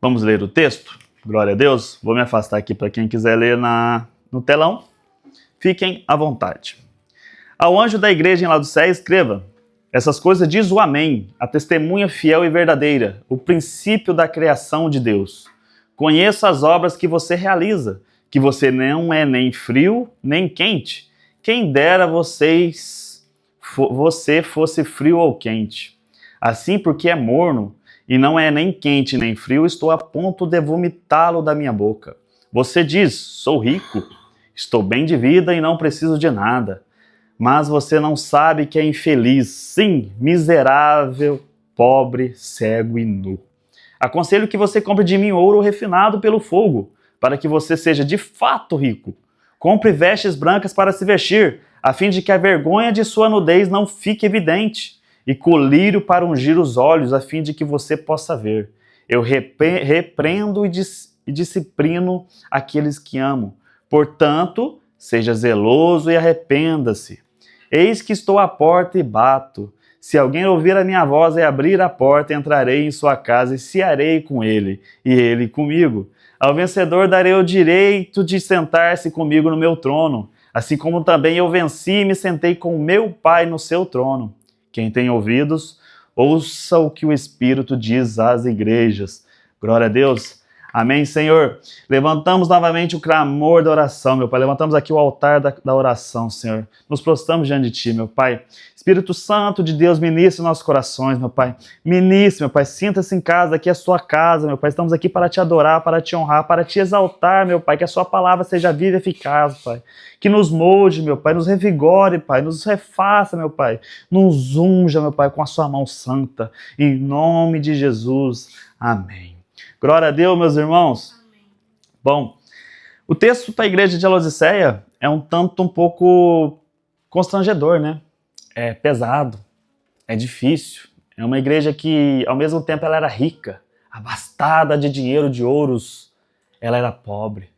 Vamos ler o texto? Glória a Deus. Vou me afastar aqui para quem quiser ler no telão. Fiquem à vontade. Ao anjo da igreja em Laodiceia escreva: essas coisas diz o Amém, a testemunha fiel e verdadeira, o princípio da criação de Deus. Conheço as obras que você realiza, que você não é nem frio nem quente. Quem dera você fosse frio ou quente. Assim, porque é morno, e não é nem quente nem frio, estou a ponto de vomitá-lo da minha boca. Você diz: sou rico, estou bem de vida e não preciso de nada. Mas você não sabe que é infeliz, sim, miserável, pobre, cego e nu. Aconselho que você compre de mim ouro refinado pelo fogo, para que você seja de fato rico. Compre vestes brancas para se vestir, a fim de que a vergonha de sua nudez não fique evidente, e colírio para ungir os olhos, a fim de que você possa ver. Eu repreendo e disciplino aqueles que amo. Portanto, seja zeloso e arrependa-se. Eis que estou à porta e bato. Se alguém ouvir a minha voz e abrir a porta, entrarei em sua casa e cearei com ele, e ele comigo. Ao vencedor darei o direito de sentar-se comigo no meu trono, assim como também eu venci e me sentei com o meu Pai no seu trono. Quem tem ouvidos, ouça o que o Espírito diz às igrejas. Glória a Deus. Amém, Senhor. Levantamos novamente o clamor da oração, meu Pai. Levantamos aqui o altar da oração, Senhor. Nos prostramos diante de Ti, meu Pai. Espírito Santo de Deus, ministre nossos corações, meu Pai. Ministre, meu Pai. Sinta-se em casa, aqui é a sua casa, meu Pai. Estamos aqui para Te adorar, para Te honrar, para Te exaltar, meu Pai. Que a Sua palavra seja viva e eficaz, Pai. Que nos molde, meu Pai. Nos revigore, Pai. Nos refaça, meu Pai. Nos unja, meu Pai, com a Sua mão santa. Em nome de Jesus. Amém. Glória a Deus, meus irmãos. Amém. Bom, o texto para a igreja de Laodiceia é um pouco constrangedor, né? É pesado, é difícil. É uma igreja que, ao mesmo tempo, ela era rica, abastada de dinheiro, de ouros. Ela era pobre,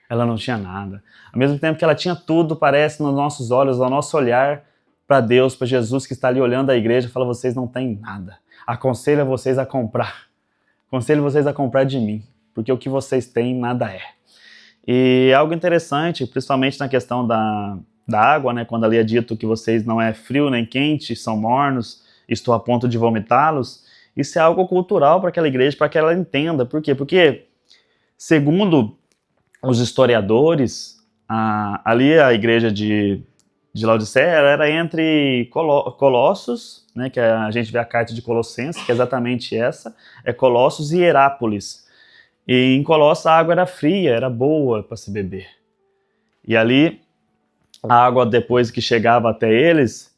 ela não tinha nada. Ao mesmo tempo que ela tinha tudo, parece, nos nossos olhos, ao nosso olhar para Deus, para Jesus que está ali olhando a igreja, fala: vocês não têm nada. Aconselho vocês a comprar. Aconselho vocês a comprar de mim, porque o que vocês têm nada é. E algo interessante, principalmente na questão da água, né, quando ali é dito que vocês não é frio nem quente, são mornos, estou a ponto de vomitá-los, isso é algo cultural para aquela igreja, para que ela entenda. Por quê? Porque, segundo os historiadores, ali a igreja de Laodiceia era entre Colossos, né, que a gente vê a carta de Colossenses, que é exatamente essa, é Colossos e Herápolis. E em Colossos a água era fria, era boa para se beber. E ali a água, depois que chegava até eles,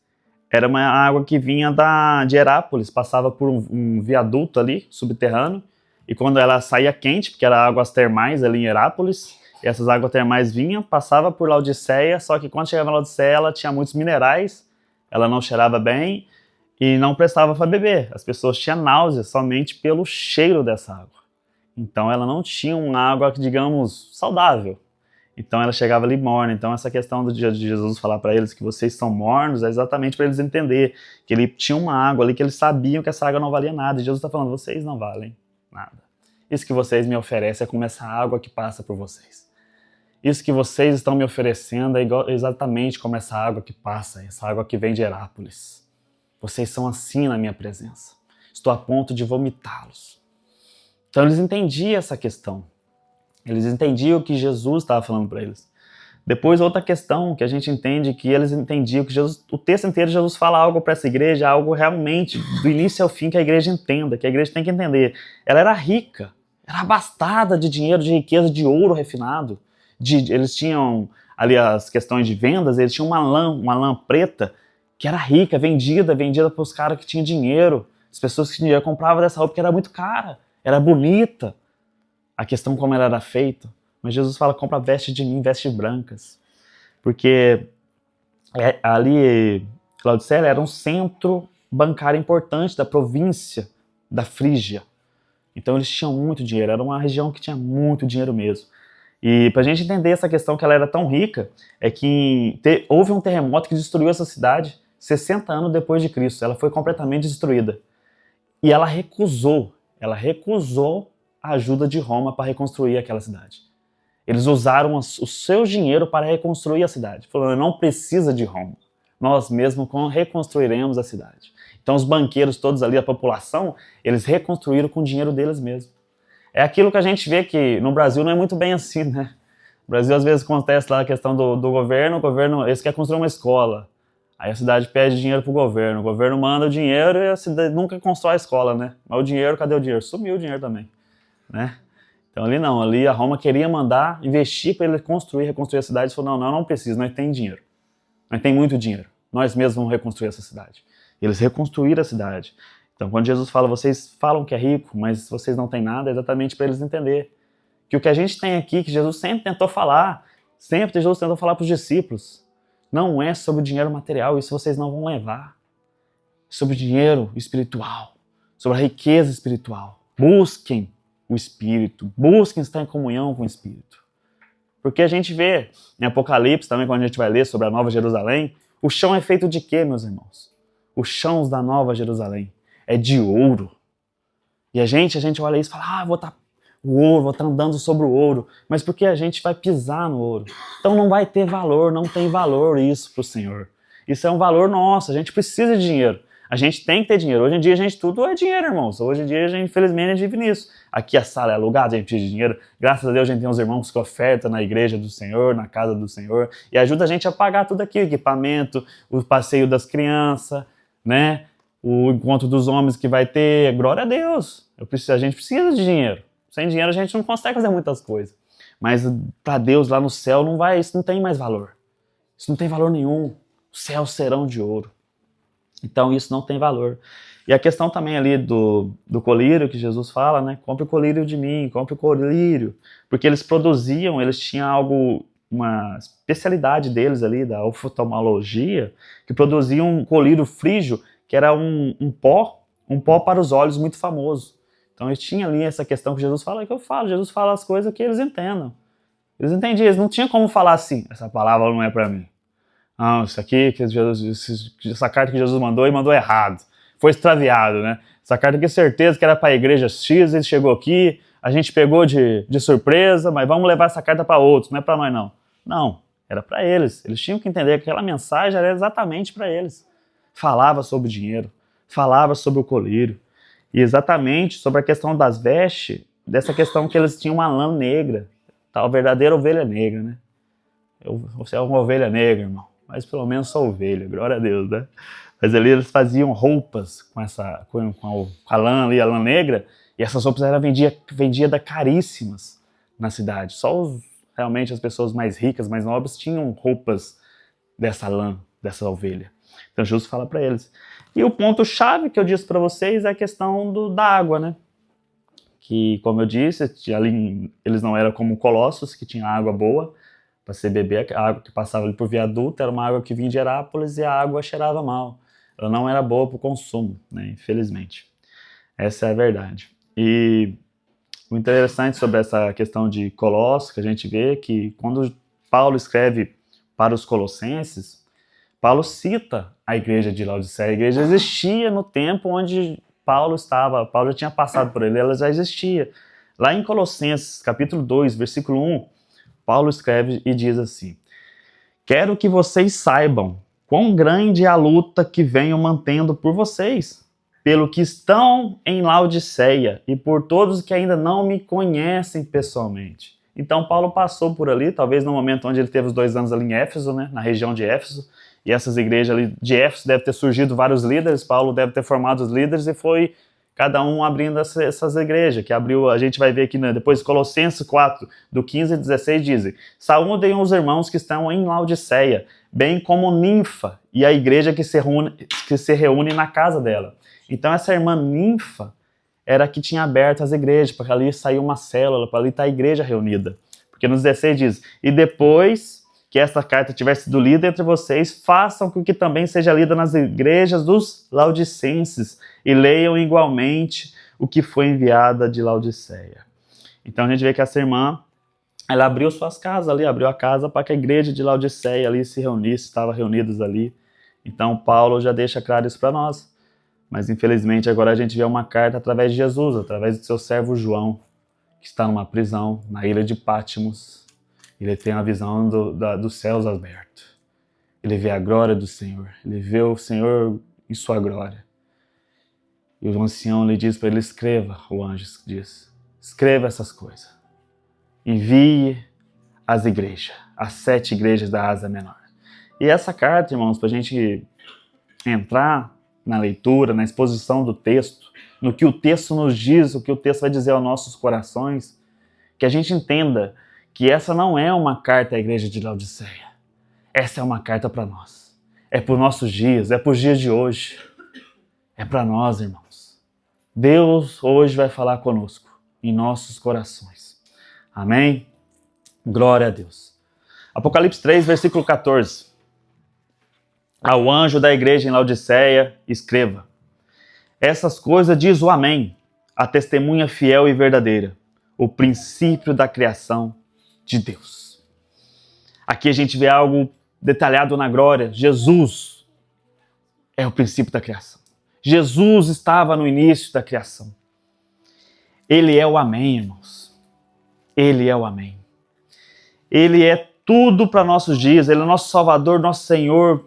era uma água que vinha de Herápolis, passava por um viaduto ali, subterrâneo, e quando ela saía quente, porque era águas termais ali em Herápolis, e essas águas termais vinham, passava por Laodiceia, só que quando chegava em Laodiceia ela tinha muitos minerais, ela não cheirava bem e não prestava para beber. As pessoas tinham náusea somente pelo cheiro dessa água. Então ela não tinha uma água, digamos, saudável. Então ela chegava ali morna. Então essa questão de Jesus falar para eles que vocês são mornos é exatamente para eles entenderem que ele tinha uma água ali que eles sabiam que essa água não valia nada. E Jesus está falando: vocês não valem nada. Isso que vocês me oferecem é como essa água que passa por vocês. Isso que vocês estão me oferecendo é exatamente como essa água que passa, essa água que vem de Herápolis. Vocês são assim na minha presença. Estou a ponto de vomitá-los. Então eles entendiam essa questão. Eles entendiam o que Jesus estava falando para eles. Depois, outra questão que a gente entende, que eles entendiam que Jesus, o texto inteiro Jesus fala algo para essa igreja, algo realmente, do início ao fim, que a igreja entenda, que a igreja tem que entender. Ela era rica, era abastada de dinheiro, de riqueza, de ouro refinado. Eles tinham ali as questões de vendas, eles tinham uma lã preta que era rica, vendida para os caras que tinham dinheiro. As pessoas que tinham dinheiro compravam dessa roupa porque era muito cara, era bonita. A questão como ela era feita. Mas Jesus fala: compra veste de mim, vestes brancas. Porque ali, Laodiceia era um centro bancário importante da província da Frígia. Então eles tinham muito dinheiro, era uma região que tinha muito dinheiro mesmo. E para a gente entender essa questão que ela era tão rica, é que houve um terremoto que destruiu essa cidade 60 anos depois de Cristo. Ela foi completamente destruída. E ela recusou a ajuda de Roma para reconstruir aquela cidade. Eles usaram o seu dinheiro para reconstruir a cidade. Falando, não precisa de Roma. Nós mesmos reconstruiremos a cidade. Então os banqueiros todos ali, a população, eles reconstruíram com o dinheiro deles mesmos. É aquilo que a gente vê que no Brasil não é muito bem assim, né? No Brasil às vezes acontece lá a questão do governo, o governo, eles querem construir uma escola. Aí a cidade pede dinheiro pro governo, o governo manda o dinheiro e a cidade nunca constrói a escola, né? Mas o dinheiro, cadê o dinheiro? Sumiu o dinheiro também, né? Então ali não, ali a Roma queria mandar investir para ele reconstruir a cidade, e falou, não precisa, nós tem dinheiro. Nós tem muito dinheiro, nós mesmos vamos reconstruir essa cidade. Eles reconstruíram a cidade. Então quando Jesus fala, vocês falam que é rico, mas vocês não têm nada, é exatamente para eles entenderem que o que a gente tem aqui, que Jesus sempre tentou falar, sempre Jesus tentou falar para os discípulos, não é sobre o dinheiro material, isso vocês não vão levar. É sobre o dinheiro espiritual, sobre a riqueza espiritual. Busquem o Espírito, busquem estar em comunhão com o Espírito. Porque a gente vê em Apocalipse, também quando a gente vai ler sobre a Nova Jerusalém, o chão é feito de quê, meus irmãos? Os chãos da Nova Jerusalém é de ouro. E a gente olha isso e fala, vou estar andando sobre o ouro, mas porque a gente vai pisar no ouro. Então não vai ter valor, não tem valor isso para o Senhor. Isso é um valor nosso, a gente precisa de dinheiro. A gente tem que ter dinheiro. Hoje em dia, tudo é dinheiro, irmãos. Hoje em dia, infelizmente, a gente vive nisso. Aqui a sala é alugada, a gente precisa de dinheiro. Graças a Deus, a gente tem uns irmãos que ofertam na igreja do Senhor, na casa do Senhor, e ajuda a gente a pagar tudo aqui, o equipamento, o passeio das crianças, né? O encontro dos homens que vai ter. Glória a Deus. A gente precisa de dinheiro. Sem dinheiro, a gente não consegue fazer muitas coisas. Mas para Deus, lá no céu, isso não tem mais valor. Isso não tem valor nenhum. Os céus serão de ouro. Então isso não tem valor. E a questão também ali do colírio que Jesus fala, né? Compre o colírio de mim, compre o colírio. Porque eles tinham uma especialidade deles ali, da oftalmologia, que produziam um colírio frígio, que era um pó para os olhos muito famoso. Então eles tinham ali essa questão que Jesus fala, que eu falo. Jesus fala as coisas que eles entendam. Eles entendiam, eles não tinham como falar assim, essa palavra não é para mim. Não, isso aqui, essa carta que Jesus mandou, e mandou errado. Foi extraviado, né? Essa carta aqui, certeza que era para a igreja X, ele chegou aqui, a gente pegou de surpresa, mas vamos levar essa carta para outros, não é para nós não. Não, era para eles. Eles tinham que entender que aquela mensagem era exatamente para eles. Falava sobre o dinheiro, falava sobre o colírio, e exatamente sobre a questão das vestes, dessa questão que eles tinham uma lã negra, tal verdadeira ovelha negra, né? Você é uma ovelha negra, irmão. Mas pelo menos sou ovelha, glória a Deus, né? Mas ali eles faziam roupas com a lã ali, a lã negra, e essas roupas eram vendidas caríssimas na cidade. Realmente as pessoas mais ricas, mais nobres, tinham roupas dessa lã, dessa ovelha. Então Jesus fala para eles. E o ponto-chave que eu disse para vocês é a questão da água, né? Que, como eu disse, ali, eles não eram como Colossos, que tinha água boa, para você beber. A água que passava ali por viaduto era uma água que vinha de Herápolis e a água cheirava mal. Ela não era boa para o consumo, né? Infelizmente. Essa é a verdade. E o interessante sobre essa questão de Colossos, que a gente vê que quando Paulo escreve para os colossenses, Paulo cita a igreja de Laodiceia. A igreja existia no tempo onde Paulo estava. Paulo já tinha passado por ele, ela já existia. Lá em Colossenses, capítulo 2, versículo 1, Paulo escreve e diz assim: quero que vocês saibam quão grande é a luta que venho mantendo por vocês, pelo que estão em Laodiceia e por todos que ainda não me conhecem pessoalmente. Então Paulo passou por ali, talvez no momento onde ele teve os 2 anos ali em Éfeso, né, na região de Éfeso, e essas igrejas ali de Éfeso deve ter surgido vários líderes, Paulo deve ter formado os líderes e foi cada um abrindo essas igrejas, que abriu, a gente vai ver aqui, né, depois Colossenses 4, do 15 e 16, dizem: saúdem os irmãos que estão em Laodiceia, bem como Ninfa, e a igreja que se reúne na casa dela. Então essa irmã Ninfa era a que tinha aberto as igrejas, para ali sair uma célula, para ali estar a igreja reunida. Porque no 16 diz: e depois que esta carta tiver sido lida entre vocês, façam com que também seja lida nas igrejas dos laodicenses e leiam igualmente o que foi enviada de Laodiceia. Então a gente vê que essa irmã, ela abriu suas casas ali, abriu a casa para que a igreja de Laodiceia ali se reunisse, estava reunidos ali. Então Paulo já deixa claro isso para nós. Mas infelizmente agora a gente vê uma carta através de Jesus, através do seu servo João. que está numa prisão na ilha de Patmos. Ele tem a visão dos céus abertos. Ele vê a glória do Senhor. Ele vê o Senhor em sua glória. E o ancião lhe diz para ele: escreva, o anjo diz, escreva essas coisas. Envie às igrejas, às 7 igrejas da Ásia Menor. E essa carta, irmãos, para a gente entrar na leitura, na exposição do texto, no que o texto nos diz, o que o texto vai dizer aos nossos corações, que a gente entenda que essa não é uma carta à igreja de Laodiceia. Essa é uma carta para nós. É para os nossos dias, é para os dias de hoje. É para nós, irmãos. Deus hoje vai falar conosco, em nossos corações. Amém? Glória a Deus. Apocalipse 3, versículo 14. Ao anjo da igreja em Laodiceia, escreva: essas coisas diz o Amém, a testemunha fiel e verdadeira, o princípio da criação de Deus. Aqui a gente vê algo detalhado na glória. Jesus é o princípio da criação. Jesus estava no início da criação. Ele é o Amém, irmãos. Ele é o Amém. Ele é tudo para nossos dias. Ele é nosso Salvador, nosso Senhor.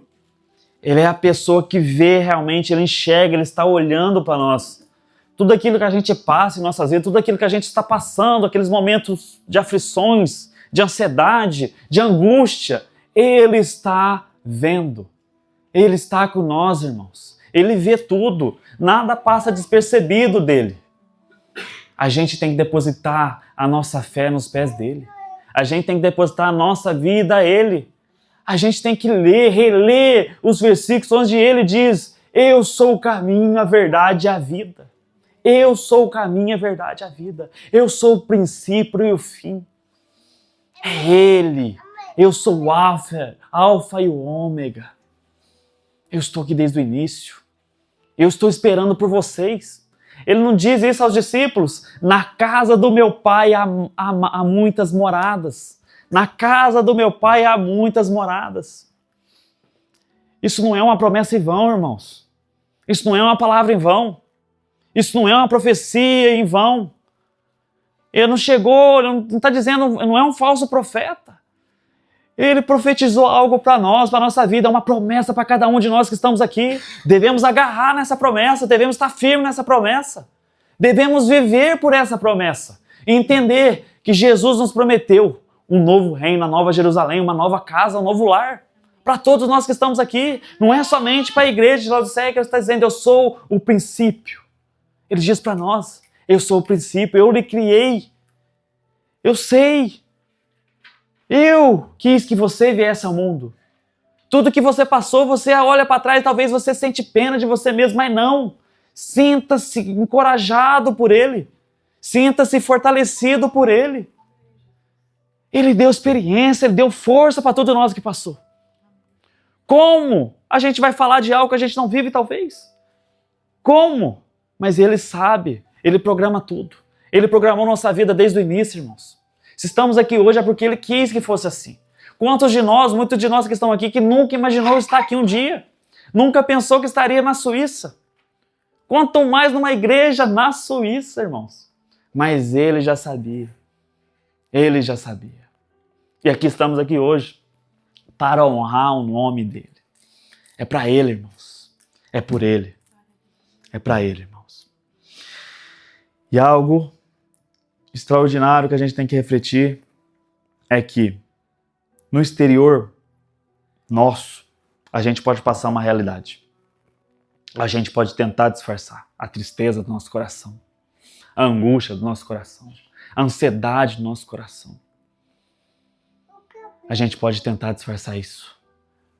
Ele é a pessoa que vê realmente, ele enxerga, ele está olhando para nós. Tudo aquilo que a gente passa em nossas vidas, tudo aquilo que a gente está passando, aqueles momentos de aflições, de ansiedade, de angústia, ele está vendo. Ele está com nós, irmãos. Ele vê tudo. Nada passa despercebido dele. A gente tem que depositar a nossa fé nos pés dele. A gente tem que depositar a nossa vida a ele. A gente tem que ler, reler os versículos onde ele diz: eu sou o caminho, a verdade e a vida. Eu sou o caminho, a verdade e a vida. Eu sou o princípio e o fim. É ele. Eu sou o alfa e o ômega. Eu estou aqui desde o início. Eu estou esperando por vocês. Ele não diz isso aos discípulos: na casa do meu pai há muitas moradas. Na casa do meu pai há muitas moradas. Isso não é uma promessa em vão, irmãos. Isso não é uma palavra em vão. Isso não é uma profecia em vão. Ele não chegou, ele não está dizendo, não é um falso profeta. Ele profetizou algo para nós, para a nossa vida, uma promessa para cada um de nós que estamos aqui. Devemos agarrar nessa promessa, devemos estar firmes nessa promessa. Devemos viver por essa promessa e entender que Jesus nos prometeu um novo reino, uma nova Jerusalém, uma nova casa, um novo lar. Para todos nós que estamos aqui, não é somente para a igreja de Laodiceia que ele está dizendo: eu sou o princípio. Ele diz para nós: eu sou o princípio, eu lhe criei. Eu sei. Eu quis que você viesse ao mundo. Tudo que você passou, você olha para trás, talvez você sente pena de você mesmo, mas não. Sinta-se encorajado por ele. Sinta-se fortalecido por ele. Ele deu experiência, ele deu força para todos nós que passou. Como a gente vai falar de algo que a gente não vive, talvez? Como? Mas ele sabe, ele programa tudo. Ele programou nossa vida desde o início, irmãos. Se estamos aqui hoje é porque ele quis que fosse assim. Quantos de nós, muitos de nós que estão aqui, que nunca imaginou estar aqui um dia? Nunca pensou que estaria na Suíça? Quanto mais numa igreja na Suíça, irmãos. Mas ele já sabia. Ele já sabia. E aqui estamos aqui hoje para honrar o nome dele. É para ele, irmãos. É por ele. É para ele, irmãos. E algo extraordinário que a gente tem que refletir é que no exterior nosso, a gente pode passar uma realidade. A gente pode tentar disfarçar a tristeza do nosso coração, a angústia do nosso coração, a ansiedade do nosso coração. A gente pode tentar disfarçar isso,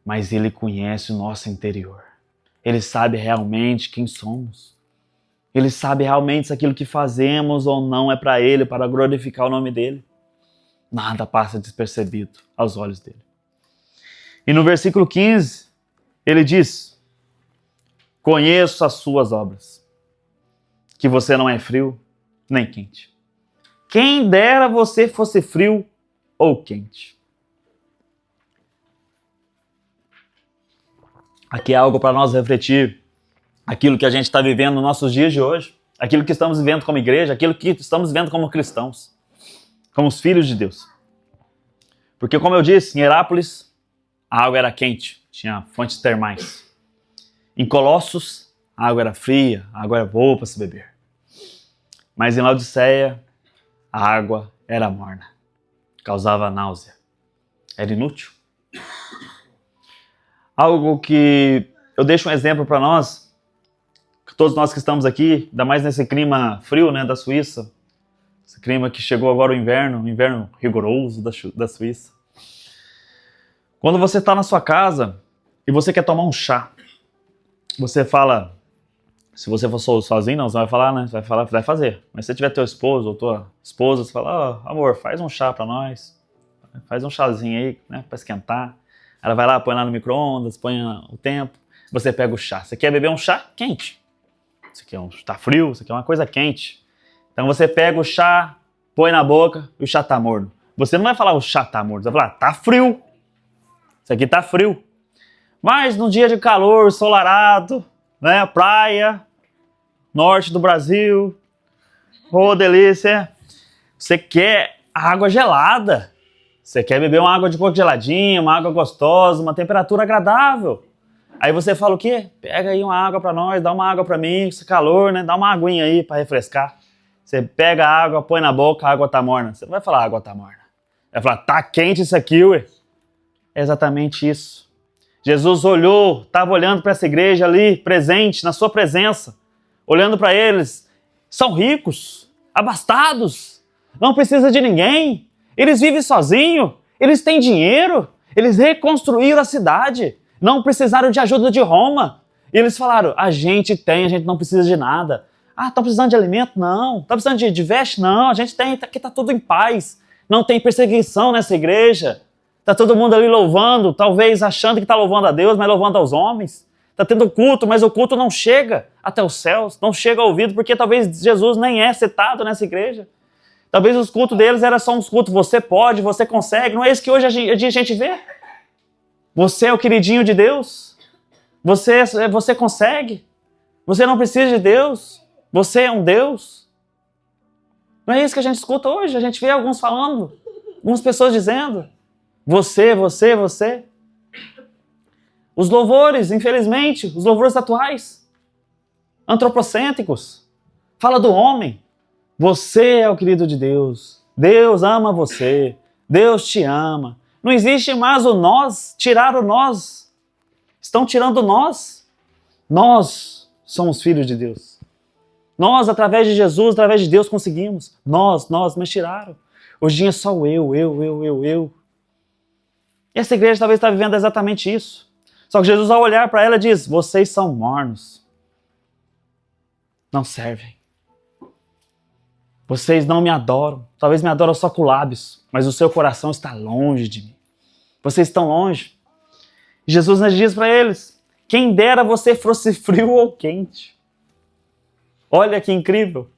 mas ele conhece o nosso interior. Ele sabe realmente quem somos. Ele sabe realmente se aquilo que fazemos ou não é para ele, para glorificar o nome dele. Nada passa despercebido aos olhos dele. E no versículo 15, ele diz: conheço as suas obras, que você não é frio nem quente. Quem dera você fosse frio ou quente. Aqui é algo para nós refletir aquilo que a gente está vivendo nos nossos dias de hoje. aquilo que estamos vivendo como igreja, aquilo que estamos vivendo como cristãos, como os filhos de Deus. Porque, como eu disse, em Herápolis, a água era quente, tinha fontes termais. Em Colossos, a água era fria, a água era boa para se beber. Mas em Laodiceia, a água era morna, causava náusea, era inútil. Algo que eu deixo um exemplo para nós, todos nós que estamos aqui, ainda mais nesse clima frio, né, da Suíça, esse clima que chegou agora o inverno rigoroso da Suíça. Quando você está na sua casa e você quer tomar um chá, você fala, se você for sozinho, não, você vai falar, né? Vai fazer. Mas se tiver teu esposo ou tua esposa, você fala, amor, faz um chá para nós, faz um chazinho aí, né, para esquentar. Ela vai lá, põe lá no micro-ondas, põe o tempo, você pega o chá. Você quer beber um chá quente? Você quer tá frio, você quer uma coisa quente. Então você pega o chá, põe na boca e o chá tá morno. Você não vai falar o chá tá morno, você vai falar, tá frio. Isso aqui tá frio. Mas num dia de calor, ensolarado, né, praia, norte do Brasil, oh delícia, você quer água gelada. Você quer beber uma água de coco geladinha, uma água gostosa, uma temperatura agradável. Aí você fala o quê? Pega aí uma água pra nós, dá uma água pra mim, esse calor, né? Dá uma aguinha aí pra refrescar. Você pega a água, põe na boca, a água tá morna. Você não vai falar a água tá morna. Vai falar, tá quente isso aqui, ué. É exatamente isso. Jesus olhou, estava olhando para essa igreja ali, presente, na sua presença, olhando para eles. São ricos, abastados, não precisa de ninguém. Eles vivem sozinhos, eles têm dinheiro, eles reconstruíram a cidade, não precisaram de ajuda de Roma. E eles falaram, a gente não precisa de nada. Ah, estão precisando de alimento? Não. Estão precisando de veste? Não, a gente tem, aqui está tudo em paz. Não tem perseguição nessa igreja. Está todo mundo ali louvando, talvez achando que está louvando a Deus, mas louvando aos homens. Está tendo culto, mas o culto não chega até os céus, não chega ao ouvido, porque talvez Jesus nem é citado nessa igreja. Talvez os cultos deles eram só uns cultos, você pode, você consegue, não é isso que hoje a gente vê? Você é o queridinho de Deus, você consegue, você não precisa de Deus, você é um Deus. Não é isso que a gente escuta hoje, a gente vê alguns falando, algumas pessoas dizendo, você. Os louvores, infelizmente, os louvores atuais, antropocêntricos, fala do homem. Você é o querido de Deus. Deus ama você. Deus te ama. Não existe mais o nós. Tiraram o nós. Estão tirando o nós. Nós somos filhos de Deus. Nós, através de Jesus, através de Deus, conseguimos. Nós, mas tiraram. Hoje é só o eu. E essa igreja talvez está vivendo exatamente isso. Só que Jesus, ao olhar para ela, diz, vocês são mornos. Não servem. Vocês não me adoram. Talvez me adoram só com lábios, mas o seu coração está longe de mim. Vocês estão longe. Jesus diz para eles, quem dera você fosse frio ou quente. Olha que incrível.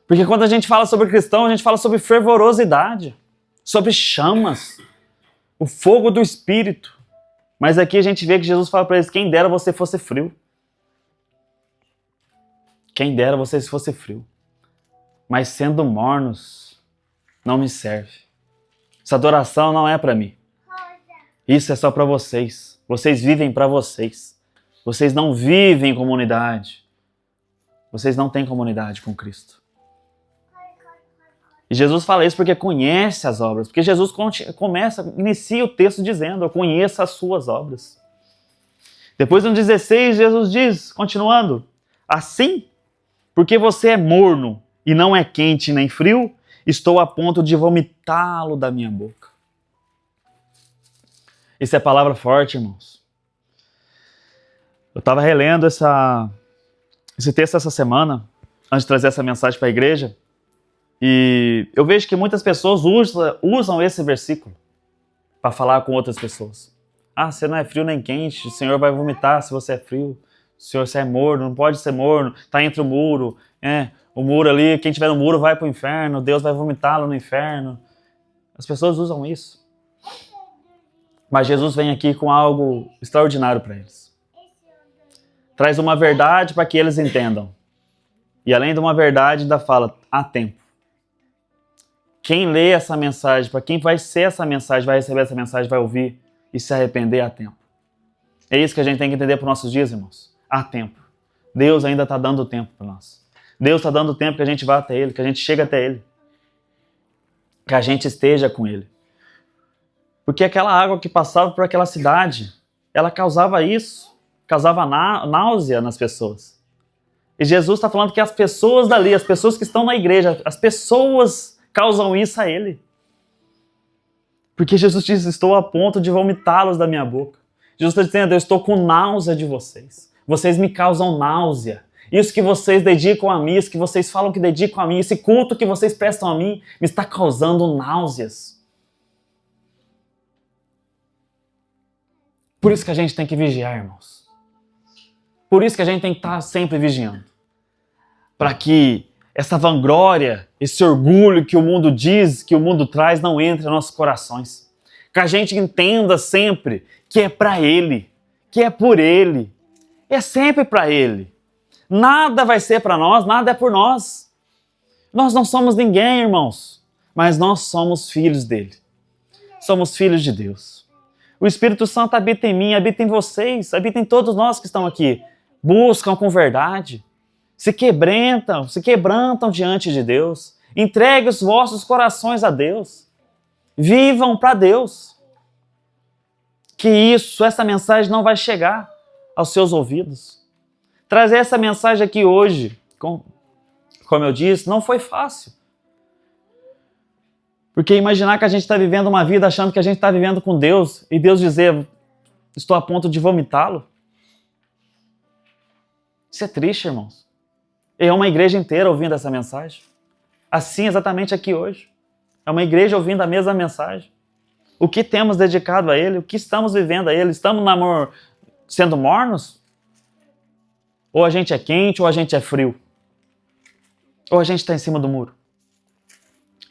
Porque quando a gente fala sobre cristão, a gente fala sobre fervorosidade, sobre chamas, o fogo do Espírito. Mas aqui a gente vê que Jesus fala para eles, quem dera você fosse frio. Quem dera você fosse frio. Mas sendo mornos, não me serve. Essa adoração não é para mim. Isso é só para vocês. Vocês vivem para vocês. Vocês não vivem em comunidade. Vocês não têm comunidade com Cristo. E Jesus fala isso porque conhece as obras. Porque Jesus inicia o texto dizendo, eu conheço as suas obras. Depois no 16, Jesus diz, continuando, assim, porque você é morno e não é quente nem frio, estou a ponto de vomitá-lo da minha boca. Isso é palavra forte, irmãos. Eu estava relendo esse texto essa semana, antes de trazer essa mensagem para a igreja, e eu vejo que muitas pessoas usam esse versículo para falar com outras pessoas. Ah, você não é frio nem quente, o Senhor vai vomitar se você é frio. O Senhor, você é morno, não pode ser morno, está entre o muro. O muro ali, quem estiver no muro vai para o inferno, Deus vai vomitá-lo no inferno. As pessoas usam isso. Mas Jesus vem aqui com algo extraordinário para eles. Traz uma verdade para que eles entendam. E além de uma verdade, ainda fala, há tempo. Quem lê essa mensagem, para quem vai ser essa mensagem, vai receber essa mensagem, vai ouvir e se arrepender, há tempo. É isso que a gente tem que entender para os nossos dias, irmãos. Há tempo. Deus ainda está dando tempo para nós. Deus está dando tempo que a gente vá até Ele, que a gente chegue até Ele. Que a gente esteja com Ele. Porque aquela água que passava por aquela cidade, ela causava isso, causava náusea nas pessoas. E Jesus está falando que as pessoas dali, as pessoas que estão na igreja, as pessoas causam isso a Ele. Porque Jesus diz, estou a ponto de vomitá-los da minha boca. Jesus está dizendo, eu estou com náusea de vocês. Vocês me causam náusea. Isso que vocês dedicam a mim, isso que vocês falam que dedicam a mim, esse culto que vocês prestam a mim, me está causando náuseas. Por isso que a gente tem que vigiar, irmãos. Por isso que a gente tem que estar sempre vigiando. Para que essa vanglória, esse orgulho que o mundo diz, que o mundo traz, não entre nos nossos corações. Que a gente entenda sempre que é para Ele, que é por Ele. É sempre para Ele. Nada vai ser para nós, nada é por nós. Nós não somos ninguém, irmãos, mas nós somos filhos dele. Somos filhos de Deus. O Espírito Santo habita em mim, habita em vocês, habita em todos nós que estão aqui. Buscam com verdade, se quebrantam diante de Deus. Entregue os vossos corações a Deus. Vivam para Deus. Que essa mensagem não vai chegar aos seus ouvidos. Trazer essa mensagem aqui hoje, como eu disse, não foi fácil. Porque imaginar que a gente está vivendo uma vida achando que a gente está vivendo com Deus e Deus dizer, estou a ponto de vomitá-lo. Isso é triste, irmãos. É uma igreja inteira ouvindo essa mensagem. Assim, exatamente aqui hoje. É uma igreja ouvindo a mesma mensagem. O que temos dedicado a Ele? O que estamos vivendo a Ele? Estamos sendo mornos? Ou a gente é quente, ou a gente é frio. Ou a gente está em cima do muro.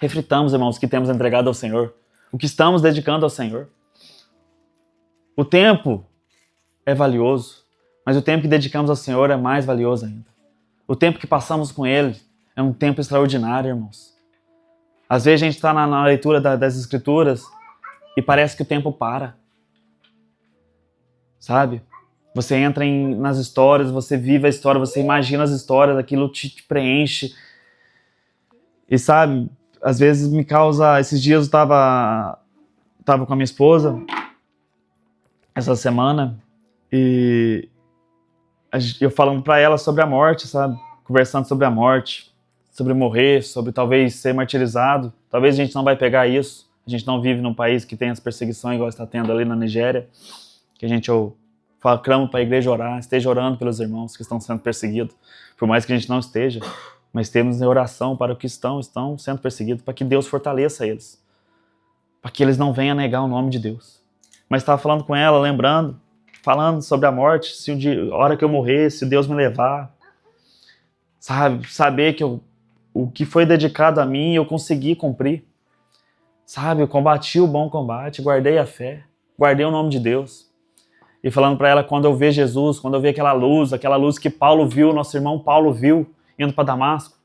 Reflitamos, irmãos, o que temos entregado ao Senhor. O que estamos dedicando ao Senhor. O tempo é valioso, mas o tempo que dedicamos ao Senhor é mais valioso ainda. O tempo que passamos com Ele é um tempo extraordinário, irmãos. Às vezes a gente está na leitura das Escrituras e parece que o tempo para. Sabe? Você entra nas histórias, você vive a história, você imagina as histórias, aquilo te preenche. E sabe, às vezes me causa... Esses dias eu estava com a minha esposa, essa semana, e eu falando para ela sobre a morte, sabe? Conversando sobre a morte, sobre morrer, sobre talvez ser martirizado. Talvez a gente não vai pegar isso. A gente não vive num país que tem as perseguições igual está tendo ali na Nigéria, que a gente clamo para a igreja orar, esteja orando pelos irmãos que estão sendo perseguidos, por mais que a gente não esteja, mas temos em oração para os que estão sendo perseguidos, para que Deus fortaleça eles, para que eles não venham negar o nome de Deus. Mas estava falando com ela, falando sobre a morte, se a hora que eu morrer, se Deus me levar, sabe, saber que o que foi dedicado a mim eu consegui cumprir, sabe, eu combati o bom combate, guardei a fé, guardei o nome de Deus. E falando para ela, quando eu ver Jesus, quando eu ver aquela luz que Paulo viu, nosso irmão Paulo viu, indo para Damasco,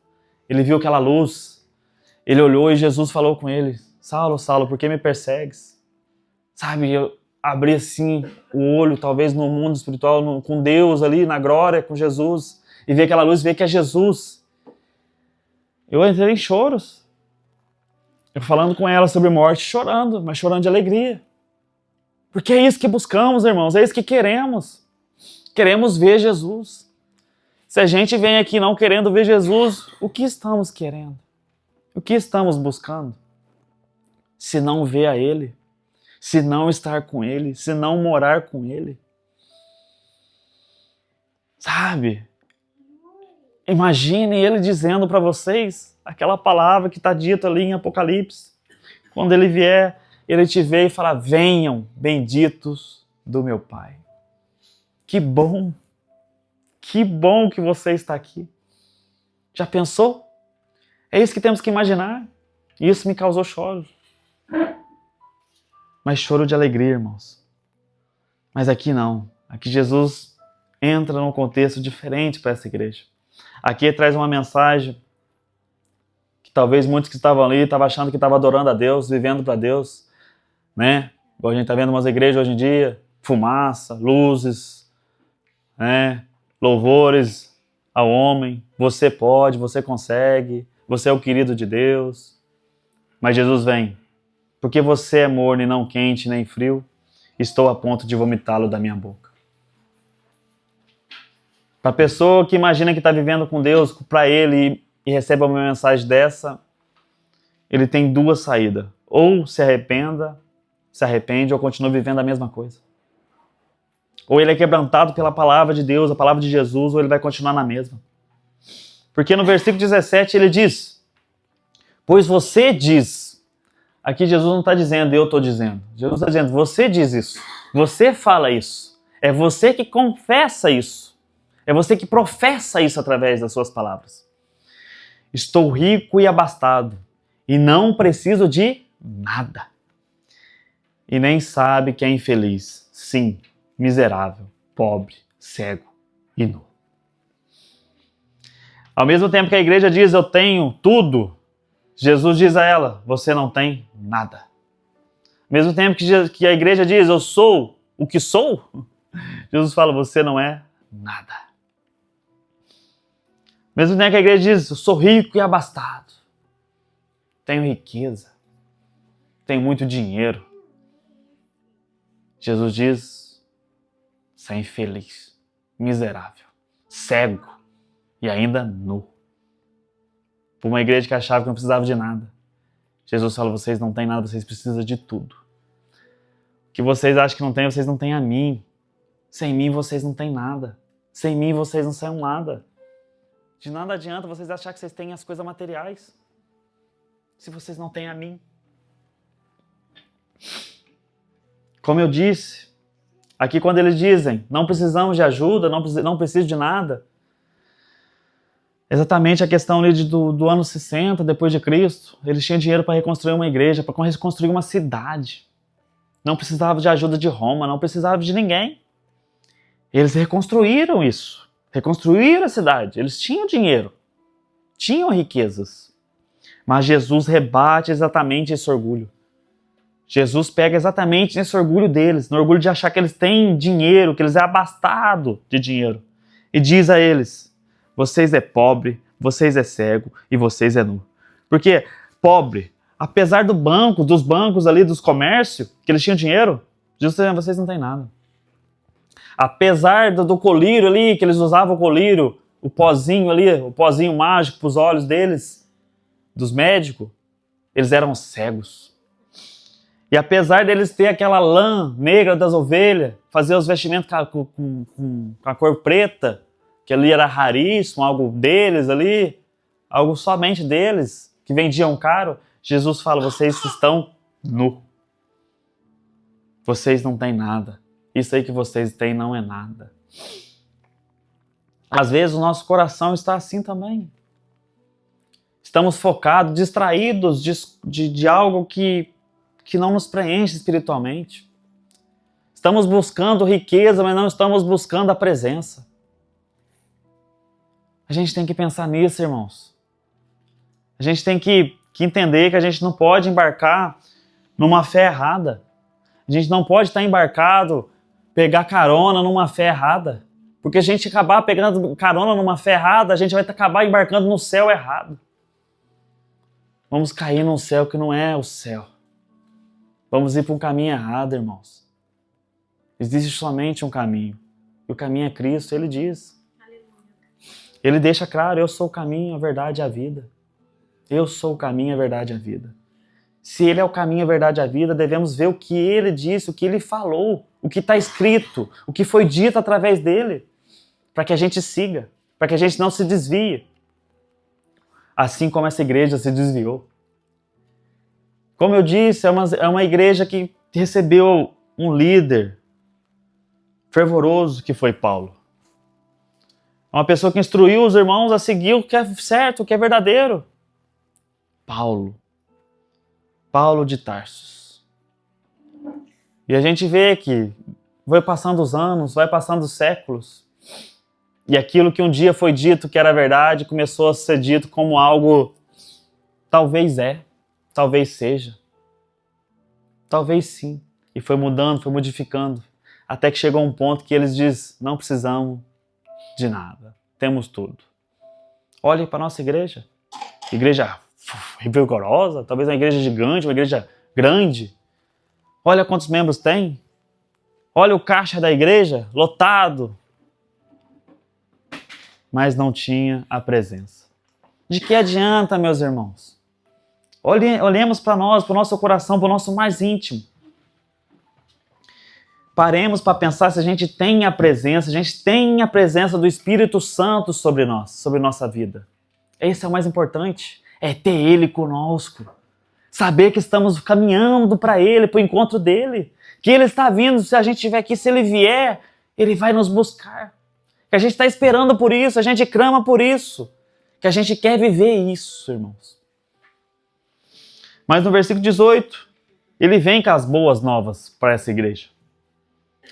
ele viu aquela luz, ele olhou e Jesus falou com ele, Saulo, Saulo, por que me persegues? Sabe, eu abri assim o olho, talvez no mundo espiritual, com Deus ali, na glória, com Jesus, e ver aquela luz, ver que é Jesus. Eu entrei em choros, eu falando com ela sobre morte, chorando, mas chorando de alegria. Porque é isso que buscamos, irmãos, é isso que queremos. Queremos ver Jesus. Se a gente vem aqui não querendo ver Jesus, o que estamos querendo? O que estamos buscando? Se não ver a Ele, se não estar com Ele, se não morar com Ele. Sabe? Imagine Ele dizendo para vocês aquela palavra que está dita ali em Apocalipse. Quando Ele vier, Ele te vê e fala, venham, benditos do meu Pai. Que bom que você está aqui. Já pensou? É isso que temos que imaginar. E isso me causou choro. Mas choro de alegria, irmãos. Mas aqui não. Aqui Jesus entra num contexto diferente para essa igreja. Aqui traz uma mensagem que talvez muitos que estavam ali estavam achando que estavam adorando a Deus, vivendo para Deus, né? Igual a gente está vendo umas igrejas hoje em dia, fumaça, luzes, né? Louvores ao homem. Você pode, você consegue, você é o querido de Deus. Mas Jesus vem. Porque você é morno e não quente nem frio, estou a ponto de vomitá-lo da minha boca. Para a pessoa que imagina que está vivendo com Deus, para ele, e recebe uma mensagem dessa, ele tem duas saídas. Ou se arrepende, ou continua vivendo a mesma coisa. Ou ele é quebrantado pela palavra de Deus, a palavra de Jesus, ou ele vai continuar na mesma. Porque no versículo 17 ele diz, pois você diz, aqui Jesus não está dizendo, eu estou dizendo. Jesus está dizendo, você diz isso, você fala isso, é você que confessa isso. É você que professa isso através das suas palavras. Estou rico e abastado, e não preciso de nada. E nem sabe que é infeliz, sim, miserável, pobre, cego e nu. Ao mesmo tempo que a igreja diz, eu tenho tudo, Jesus diz a ela, você não tem nada. Ao mesmo tempo que a igreja diz, eu sou o que sou, Jesus fala, você não é nada. Mesmo tempo que a igreja diz, eu sou rico e abastado, tenho riqueza, tenho muito dinheiro. Jesus diz, você é infeliz, miserável, cego e ainda nu. Por uma igreja que achava que não precisava de nada. Jesus fala, vocês não têm nada, vocês precisam de tudo. O que vocês acham que não têm, vocês não têm a mim. Sem mim vocês não têm nada. Sem mim vocês não são nada. De nada adianta vocês acharem que vocês têm as coisas materiais, se vocês não têm a mim. Como eu disse, aqui quando eles dizem, não precisamos de ajuda, não preciso de nada, exatamente a questão ali do ano 60, depois de Cristo, eles tinham dinheiro para reconstruir uma igreja, para reconstruir uma cidade. Não precisavam de ajuda de Roma, não precisavam de ninguém. Eles reconstruíram isso. Reconstruíram a cidade. Eles tinham dinheiro. Tinham riquezas. Mas Jesus rebate exatamente esse orgulho. Jesus pega exatamente nesse orgulho deles, no orgulho de achar que eles têm dinheiro, que eles é abastado de dinheiro. E diz a eles, vocês é pobre, vocês é cego e vocês é nu. Porque pobre, apesar dos bancos ali, dos comércios, que eles tinham dinheiro, Jesus está dizendo, vocês não têm nada. Apesar do colírio ali, que eles usavam o colírio, o pozinho ali, o pozinho mágico para os olhos deles, dos médicos, eles eram cegos. E apesar deles ter aquela lã negra das ovelhas, fazer os vestimentos com a cor preta, que ali era raríssimo, algo deles ali, algo somente deles, que vendiam caro, Jesus fala, vocês estão nu. Vocês não têm nada. Isso aí que vocês têm não é nada. Às vezes o nosso coração está assim também. Estamos focados, distraídos de algo que não nos preenche espiritualmente. Estamos buscando riqueza, mas não estamos buscando a presença. A gente tem que pensar nisso, irmãos. A gente tem que entender que a gente não pode embarcar numa fé errada. A gente não pode estar embarcado, pegar carona numa fé errada. Porque a gente acabar pegando carona numa fé errada, a gente vai acabar embarcando no céu errado. Vamos cair num céu que não é o céu. Vamos ir para um caminho errado, irmãos. Existe somente um caminho. E o caminho é Cristo, Ele diz. Ele deixa claro, eu sou o caminho, a verdade e a vida. Eu sou o caminho, a verdade e a vida. Se Ele é o caminho, a verdade e a vida, devemos ver o que Ele disse, o que Ele falou, o que está escrito, o que foi dito através dEle, para que a gente siga, para que a gente não se desvie. Assim como essa igreja se desviou. Como eu disse, é uma igreja que recebeu um líder fervoroso que foi Paulo. Uma pessoa que instruiu os irmãos a seguir o que é certo, o que é verdadeiro. Paulo de Tarso. E a gente vê que vai passando os anos, vai passando os séculos, E aquilo que um dia foi dito que era verdade começou a ser dito como algo, talvez talvez seja, talvez sim. E foi mudando, foi modificando, até que chegou um ponto que eles dizem, não precisamos de nada, temos tudo. Olhe para a nossa igreja, igreja vigorosa, talvez uma igreja gigante, uma igreja grande. Olha quantos membros tem, olha o caixa da igreja, lotado. Mas não tinha a presença. De que adianta, meus irmãos? Olhemos para nós, para o nosso coração, para o nosso mais íntimo. Paremos para pensar se a gente tem a presença do Espírito Santo sobre nós, sobre nossa vida. Esse é o mais importante, é ter Ele conosco. Saber que estamos caminhando para Ele, para o encontro dEle. Que Ele está vindo, se a gente estiver aqui, se Ele vier, Ele vai nos buscar. Que a gente está esperando por isso, a gente clama por isso. Que a gente quer viver isso, irmãos. Mas no versículo 18, Ele vem com as boas novas para essa igreja.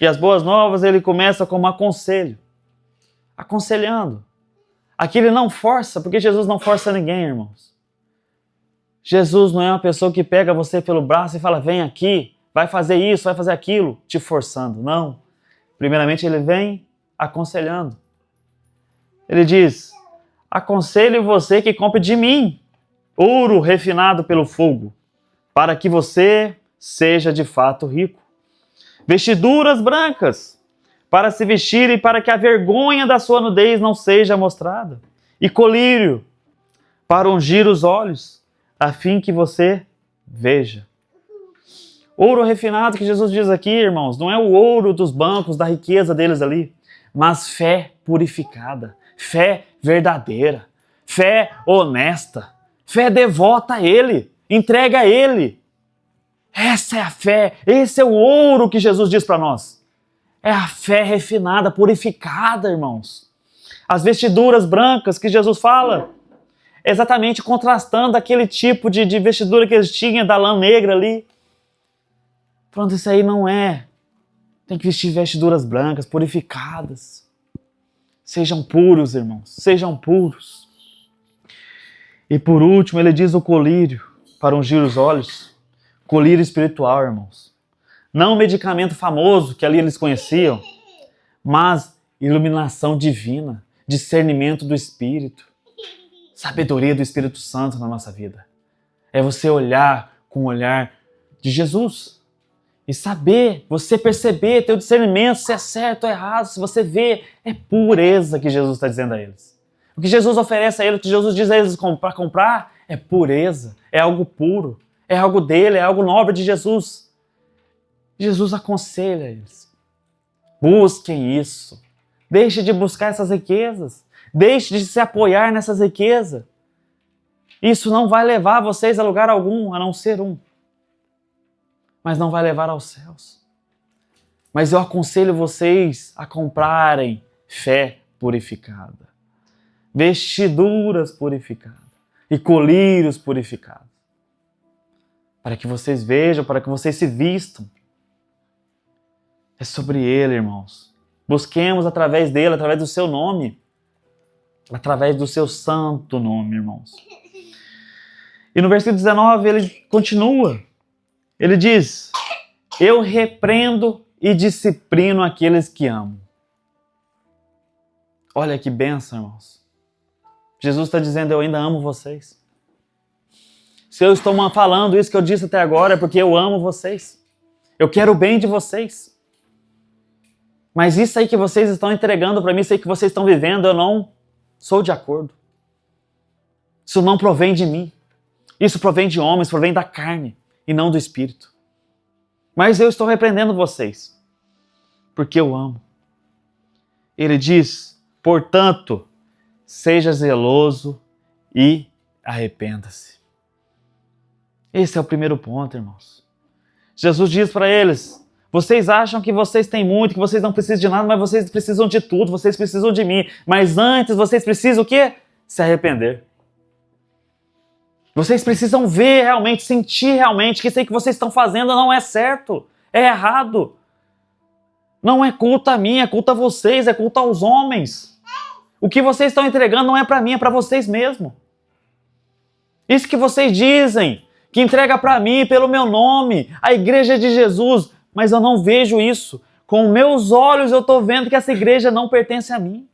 E as boas novas Ele começa como aconselho. Aconselhando. Aqui Ele não força, porque Jesus não força ninguém, irmãos. Jesus não é uma pessoa que pega você pelo braço e fala, vem aqui, vai fazer isso, vai fazer aquilo, te forçando. Não. Primeiramente Ele vem aconselhando. Ele diz, aconselho você que compre de mim ouro refinado pelo fogo, para que você seja de fato rico. Vestiduras brancas, para se vestir e para que a vergonha da sua nudez não seja mostrada. E colírio, para ungir os olhos, a fim que você veja. Ouro refinado que Jesus diz aqui, irmãos, não é o ouro dos bancos, da riqueza deles ali, mas fé purificada, fé verdadeira, fé honesta, fé devota a Ele, entrega a Ele. Essa é a fé, esse é o ouro que Jesus diz para nós. É a fé refinada, purificada, irmãos. As vestiduras brancas que Jesus fala, exatamente contrastando aquele tipo de vestidura que eles tinham, da lã negra ali. Pronto, isso aí não é. Tem que vestir vestiduras brancas, purificadas. Sejam puros, irmãos, sejam puros. E por último, ele diz o colírio, para ungir os olhos. Colírio espiritual, irmãos. Não um medicamento famoso que ali eles conheciam, mas iluminação divina, discernimento do Espírito, sabedoria do Espírito Santo na nossa vida. É você olhar com o olhar de Jesus e saber, você perceber, ter o discernimento se é certo ou errado, se você vê, é pureza que Jesus está dizendo a eles. O que Jesus oferece a eles, o que Jesus diz a eles para comprar, é pureza, é algo puro. É algo dele, é algo nobre de Jesus. Jesus aconselha eles. Busquem isso. Deixe de buscar essas riquezas. Deixe de se apoiar nessas riquezas. Isso não vai levar vocês a lugar algum, a não ser um. Mas não vai levar aos céus. Mas eu aconselho vocês a comprarem fé purificada. Vestiduras purificadas. E colírios purificados. Para que vocês vejam, para que vocês se vistam. É sobre Ele, irmãos. Busquemos através dele, através do seu nome. Através do seu santo nome, irmãos. E no versículo 19 ele continua. Ele diz, eu repreendo e disciplino aqueles que amo. Olha que bênção, irmãos. Jesus está dizendo, eu ainda amo vocês. Se eu estou falando isso que eu disse até agora é porque eu amo vocês. Eu quero o bem de vocês. Mas isso aí que vocês estão entregando para mim, isso aí que vocês estão vivendo, eu não sou de acordo. Isso não provém de mim. Isso provém de homens, provém da carne e não do Espírito. Mas eu estou repreendendo vocês, porque eu amo. Ele diz, portanto, seja zeloso e arrependa-se. Esse é o primeiro ponto, irmãos. Jesus diz para eles, vocês acham que vocês têm muito, que vocês não precisam de nada, mas vocês precisam de tudo, vocês precisam de mim. Mas antes vocês precisam o quê? Se arrepender. Vocês precisam ver realmente, sentir realmente que isso aí que vocês estão fazendo não é certo, é errado. Não é culto a mim, é culto a vocês, é culto aos homens. O que vocês estão entregando não é para mim, é para vocês mesmos. Isso que vocês dizem, que entrega para mim, pelo meu nome, a igreja de Jesus, mas eu não vejo isso. Com meus olhos eu estou vendo que essa igreja não pertence a mim.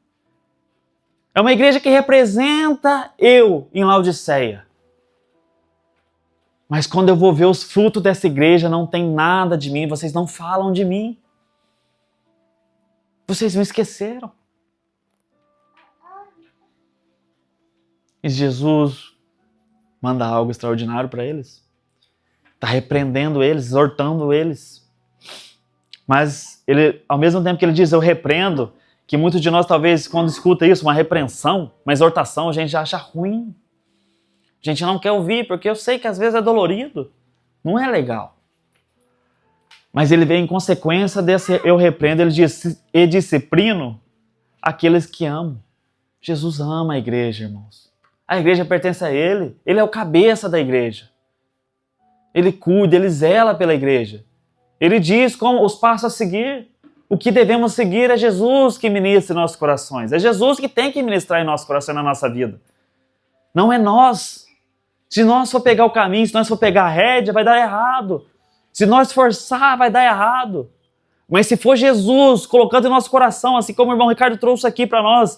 É uma igreja que representa eu em Laodiceia. Mas quando eu vou ver os frutos dessa igreja, não tem nada de mim, vocês não falam de mim. Vocês me esqueceram. E Jesus manda algo extraordinário para eles. Está repreendendo eles, exortando eles. Mas ele, ao mesmo tempo que ele diz, eu repreendo, que muitos de nós talvez quando escuta isso, uma repreensão, uma exortação, a gente já acha ruim. A gente não quer ouvir, porque eu sei que às vezes é dolorido. Não é legal. Mas ele vem em consequência desse eu repreendo, ele diz, e disciplino aqueles que amam. Jesus ama a igreja, irmãos. A igreja pertence a ele. Ele é o cabeça da igreja. Ele cuida, ele zela pela igreja. Ele diz como os passos a seguir. O que devemos seguir é Jesus que ministra em nossos corações. É Jesus que tem que ministrar em nosso coração e na nossa vida. Não é nós. Se nós for pegar o caminho, se nós for pegar a rédea, vai dar errado. Se nós forçar, vai dar errado. Mas se for Jesus colocando em nosso coração, assim como o irmão Ricardo trouxe aqui para nós,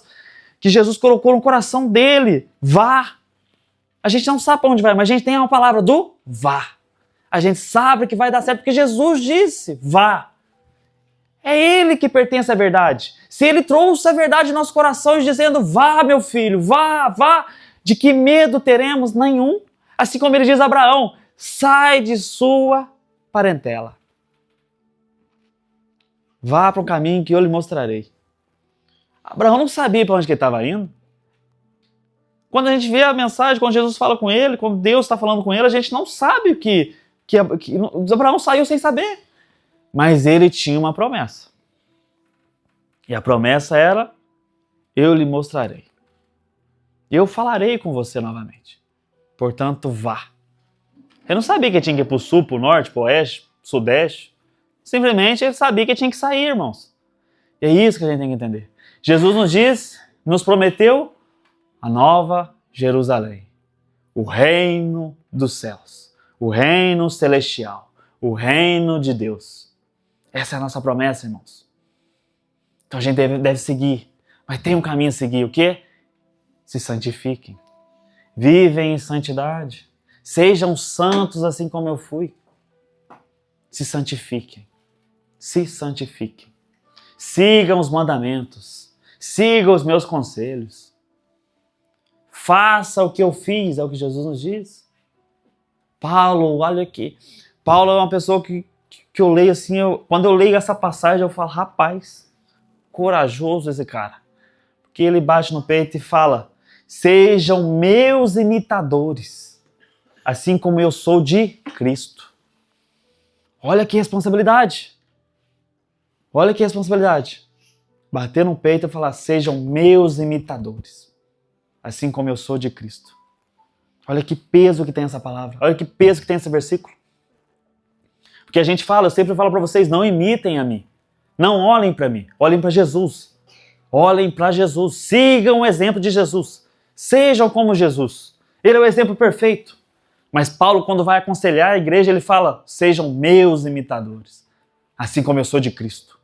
que Jesus colocou no coração dele, vá. A gente não sabe para onde vai, mas a gente tem uma palavra do vá. A gente sabe que vai dar certo, porque Jesus disse, vá. É ele que pertence à verdade. Se ele trouxe a verdade em nossos corações, dizendo, vá, meu filho, vá, vá, de que medo teremos? Nenhum. Assim como ele diz a Abraão, sai de sua parentela. Vá para um caminho que eu lhe mostrarei. Abraão não sabia para onde que ele estava indo. Quando a gente vê a mensagem, quando Jesus fala com ele, quando Deus está falando com ele, a gente não sabe o que Abraão saiu sem saber. Mas ele tinha uma promessa. E a promessa era, eu lhe mostrarei. Eu falarei com você novamente. Portanto, vá. Ele não sabia que tinha que ir para o sul, para o norte, para o oeste, sudeste. Simplesmente ele sabia que tinha que sair, irmãos. E é isso que a gente tem que entender. Jesus nos diz, nos prometeu a nova Jerusalém. O reino dos céus. O reino celestial. O reino de Deus. Essa é a nossa promessa, irmãos. Então a gente deve seguir. Mas tem um caminho a seguir. O quê? Se santifiquem. Vivem em santidade. Sejam santos assim como eu fui. Se santifiquem. Se santifiquem. Sigam os mandamentos. Sigam os meus conselhos. Faça o que eu fiz, é o que Jesus nos diz. Paulo, olha aqui. Paulo é uma pessoa que eu leio assim, quando eu leio essa passagem, eu falo, rapaz, corajoso esse cara. Porque ele bate no peito e fala, sejam meus imitadores, assim como eu sou de Cristo. Olha que responsabilidade. Olha que responsabilidade. Bater no peito e falar, sejam meus imitadores, assim como eu sou de Cristo. Olha que peso que tem essa palavra. Olha que peso que tem esse versículo. Porque a gente fala, eu sempre falo para vocês, não imitem a mim. Não olhem para mim, olhem para Jesus. Olhem para Jesus, sigam o exemplo de Jesus. Sejam como Jesus. Ele é o exemplo perfeito. Mas Paulo, quando vai aconselhar a igreja, ele fala, sejam meus imitadores, assim como eu sou de Cristo.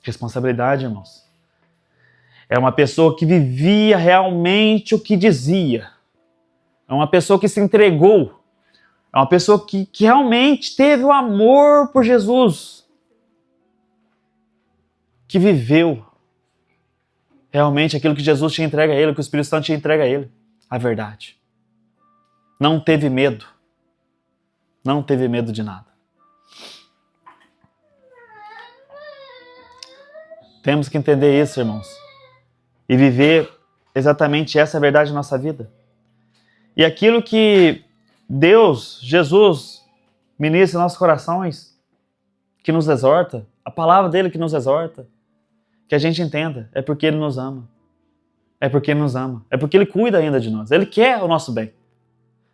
Responsabilidade, irmãos. É uma pessoa que vivia realmente o que dizia. É uma pessoa que se entregou. É uma pessoa que realmente teve o amor por Jesus. Que viveu realmente aquilo que Jesus tinha entregue a ele, que o Espírito Santo tinha entregue a ele. A verdade. Não teve medo. Não teve medo de nada. Temos que entender isso, irmãos. E viver exatamente essa verdade na nossa vida. E aquilo que Deus, Jesus, ministra em nossos corações, que nos exorta, a palavra dele que nos exorta, que a gente entenda, é porque ele nos ama. É porque ele nos ama. É porque ele cuida ainda de nós. Ele quer o nosso bem.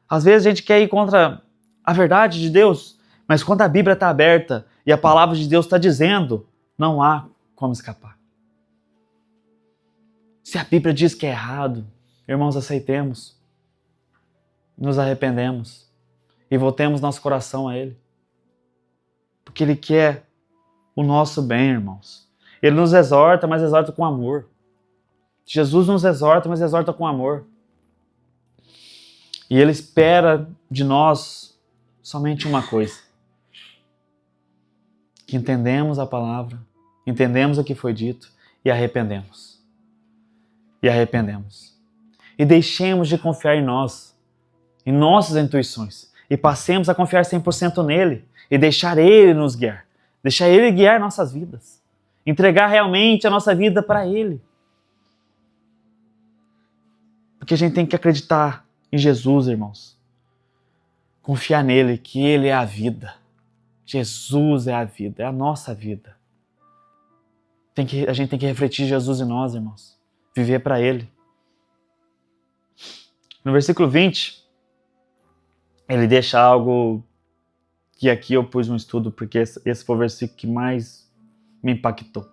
Às vezes a gente quer ir contra a verdade de Deus, mas quando a Bíblia está aberta e a palavra de Deus está dizendo, não há como escapar. Se a Bíblia diz que é errado, irmãos, aceitemos, nos arrependemos e voltemos nosso coração a Ele. Porque Ele quer o nosso bem, irmãos. Ele nos exorta, mas exorta com amor. Jesus nos exorta, mas exorta com amor. E Ele espera de nós somente uma coisa: que entendemos a palavra, entendemos o que foi dito e arrependemos. E arrependemos. E deixemos de confiar em nós, em nossas intuições, e passemos a confiar 100% nele e deixar Ele nos guiar. Deixar Ele guiar nossas vidas. Entregar realmente a nossa vida para Ele. Porque a gente tem que acreditar em Jesus, irmãos. Confiar nele, que Ele é a vida. Jesus é a vida, é a nossa vida. A gente tem que refletir Jesus em nós, irmãos. Viver para Ele. No versículo 20, ele deixa algo que aqui eu pus no estudo, porque esse foi o versículo que mais me impactou.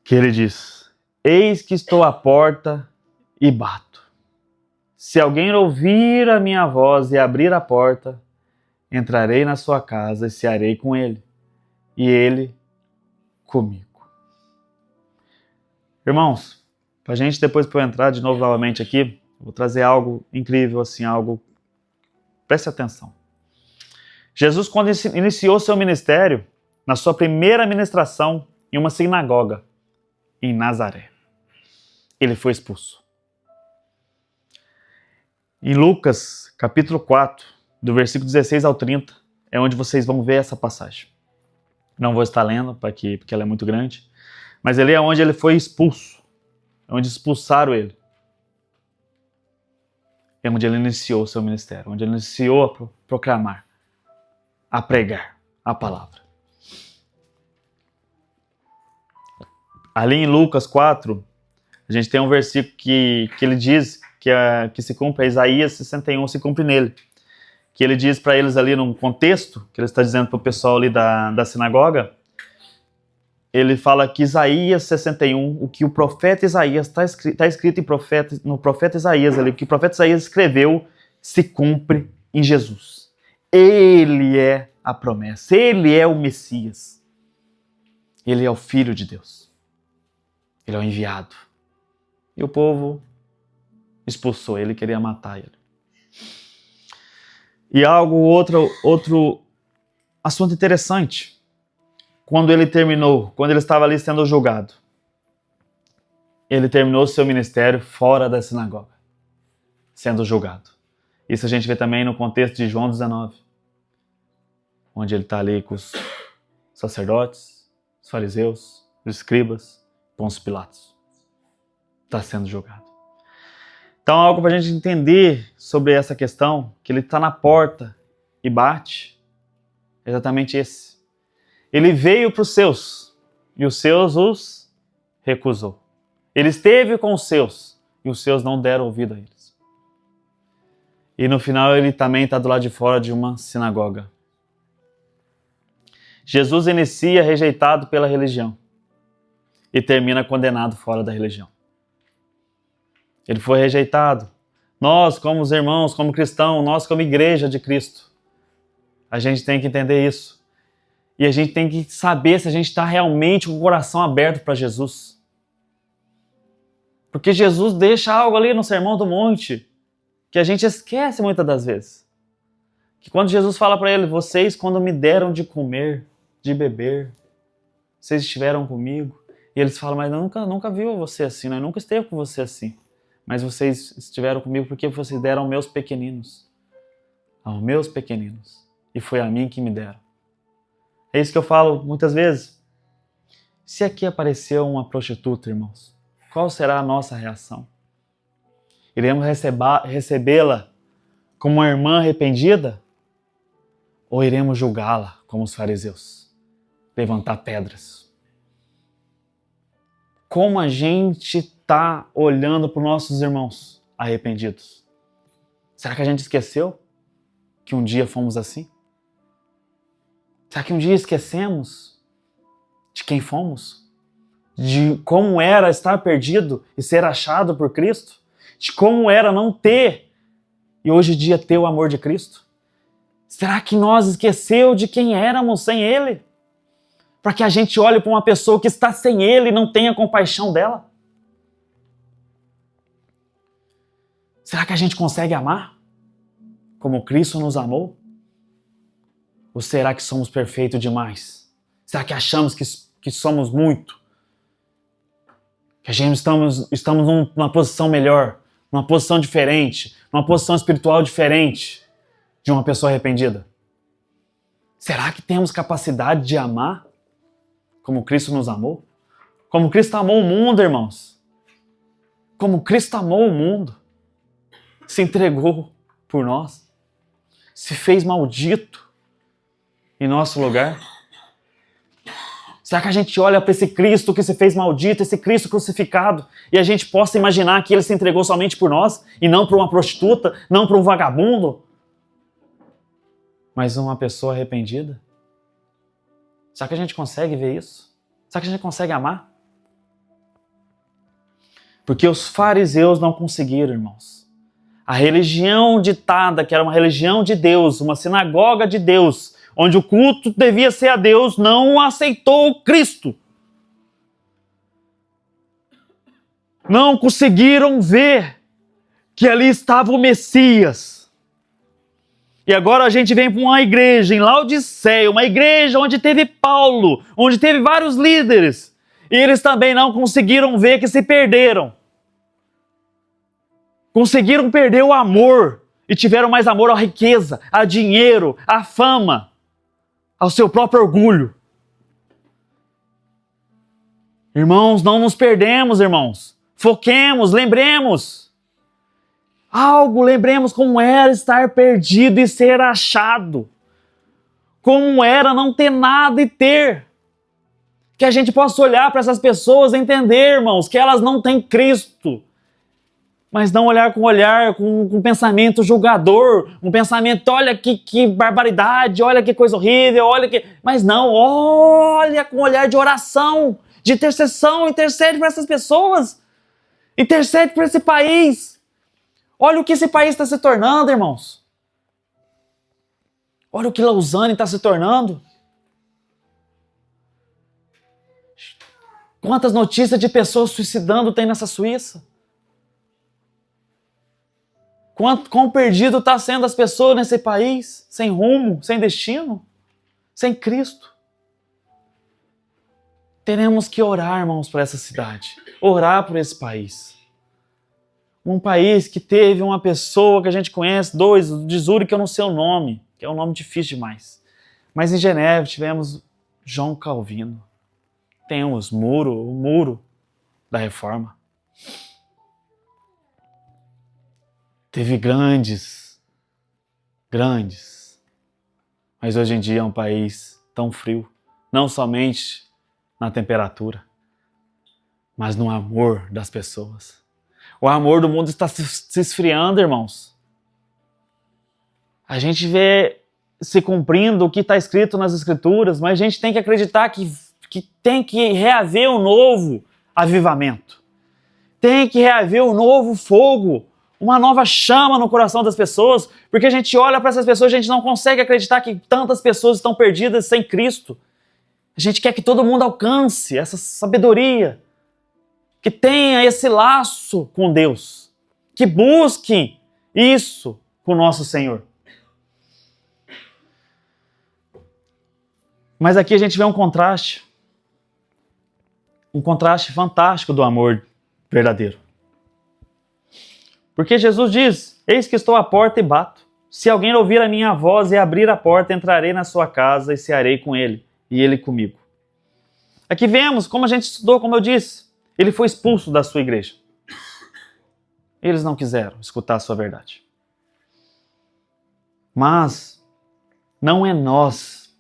Que ele diz: eis que estou à porta e bato. Se alguém ouvir a minha voz e abrir a porta, entrarei na sua casa e cearei com ele, e ele comigo. Irmãos, para a gente depois para eu entrar de novo novamente aqui, vou trazer algo incrível, assim, algo... Preste atenção. Jesus, quando iniciou seu ministério, na sua primeira ministração em uma sinagoga, em Nazaré, ele foi expulso. Em Lucas, capítulo 4, do versículo 16 ao 30, é onde vocês vão ver essa passagem. Não vou estar lendo, porque ela é muito grande, mas ali é onde ele foi expulso, é onde expulsaram ele. É onde ele iniciou o seu ministério, onde ele iniciou a proclamar, a pregar a palavra. Ali em Lucas 4, a gente tem um versículo que ele diz que se cumpre, Isaías 61 se cumpre nele. Que ele diz para eles ali num contexto, que ele está dizendo para o pessoal ali da sinagoga, ele fala que Isaías 61, o que o profeta Isaías, está escrito no profeta Isaías ali, o que o profeta Isaías escreveu, se cumpre em Jesus. Ele é a promessa, Ele é o Messias. Ele é o Filho de Deus. Ele é o enviado. E o povo expulsou ele, queria matar ele. E outro assunto interessante. Quando ele estava ali sendo julgado, ele terminou seu ministério fora da sinagoga, sendo julgado. Isso a gente vê também no contexto de João 19, onde ele está ali com os sacerdotes, os fariseus, os escribas, Pôncio Pilatos. Está sendo julgado. Então, algo para a gente entender sobre essa questão, que ele está na porta e bate, é exatamente esse. Ele veio para os seus, e os seus os recusou. Ele esteve com os seus, e os seus não deram ouvido a eles. E no final ele também está do lado de fora de uma sinagoga. Jesus inicia rejeitado pela religião e termina condenado fora da religião. Ele foi rejeitado. Nós, como os irmãos, como cristãos, nós como igreja de Cristo, a gente tem que entender isso. E a gente tem que saber se a gente está realmente com o coração aberto para Jesus. Porque Jesus deixa algo ali no Sermão do Monte que a gente esquece muitas das vezes. Que quando Jesus fala para ele, vocês quando me deram de comer, de beber, vocês estiveram comigo. E eles falam, mas eu nunca viu você assim, né? Eu nunca esteve com você assim. Mas vocês estiveram comigo porque vocês deram aos meus pequeninos. Aos meus pequeninos. E foi a mim que me deram. É isso que eu falo muitas vezes. Se aqui apareceu uma prostituta, irmãos, qual será a nossa reação? Iremos recebê-la como uma irmã arrependida? Ou iremos julgá-la como os fariseus? Levantar pedras? Como a gente está olhando para os nossos irmãos arrependidos? Será que a gente esqueceu que um dia fomos assim? Será que um dia esquecemos de quem fomos? de como era estar perdido e ser achado por Cristo, de como era não ter e hoje em dia ter o amor de Cristo? Será que nós esqueceu de quem éramos sem Ele? Para que a gente olhe para uma pessoa que está sem Ele e não tenha compaixão dela? Será que a gente consegue amar como Cristo nos amou? Ou será que somos perfeitos demais? Será que achamos que somos muito? Que a gente estamos numa posição melhor, numa posição diferente, numa posição espiritual diferente de uma pessoa arrependida? Será que temos capacidade de amar como Cristo nos amou? Como Cristo amou o mundo, irmãos. Como Cristo amou o mundo. Se entregou por nós. Se fez maldito em nosso lugar. Será que a gente olha para esse Cristo que se fez maldito, esse Cristo crucificado, e a gente possa imaginar que Ele se entregou somente por nós, e não por uma prostituta, não por um vagabundo, mas uma pessoa arrependida? Será que a gente consegue ver isso? Será que a gente consegue amar? Porque os fariseus não conseguiram, irmãos. A religião ditada, que era uma religião de Deus, uma sinagoga de Deus, onde o culto devia ser a Deus, não aceitou Cristo. Não conseguiram ver que ali estava o Messias. E agora a gente vem para uma igreja em Laodiceia, uma igreja onde teve Paulo, onde teve vários líderes, e eles também não conseguiram ver que se perderam. Conseguiram perder o amor e tiveram mais amor à riqueza, a dinheiro, à fama, ao seu próprio orgulho. Irmãos, não nos perdemos, irmãos. Foquemos, lembremos. Lembremos como era estar perdido e ser achado. Como era não ter nada e ter. Que a gente possa olhar para essas pessoas e entender, irmãos, que elas não têm Cristo. Mas não olhar com um pensamento julgador, um pensamento, olha que barbaridade, olha que coisa horrível, Mas não, olha com um olhar de oração, de intercessão, intercede para essas pessoas, intercede para esse país. Olha o que esse país está se tornando, irmãos. Olha o que Lausanne está se tornando. Quantas notícias de pessoas suicidando tem nessa Suíça? Quão perdido está sendo as pessoas nesse país, sem rumo, sem destino, sem Cristo. Teremos que orar, irmãos, por essa cidade, orar por esse país. Um país que teve uma pessoa que a gente conhece, de Zurique, que eu não sei o nome, que é um nome difícil demais. Mas em Geneve tivemos João Calvino. Temos o muro da Reforma. Teve grandes, mas hoje em dia é um país tão frio, não somente na temperatura, mas no amor das pessoas. O amor do mundo está se esfriando, irmãos. A gente vê se cumprindo o que está escrito nas Escrituras, mas a gente tem que acreditar que tem que reaver um novo avivamento. Tem que reaver um novo fogo, uma nova chama no coração das pessoas, porque a gente olha para essas pessoas e a gente não consegue acreditar que tantas pessoas estão perdidas sem Cristo. A gente quer que todo mundo alcance essa sabedoria, que tenha esse laço com Deus, que busque isso com o nosso Senhor. Mas aqui a gente vê um contraste fantástico do amor verdadeiro. Porque Jesus diz, eis que estou à porta e bato. Se alguém ouvir a minha voz e abrir a porta, entrarei na sua casa e cearei com ele, e ele comigo. Aqui vemos, como a gente estudou, como eu disse, ele foi expulso da sua igreja. Eles não quiseram escutar a sua verdade. Mas não é nós,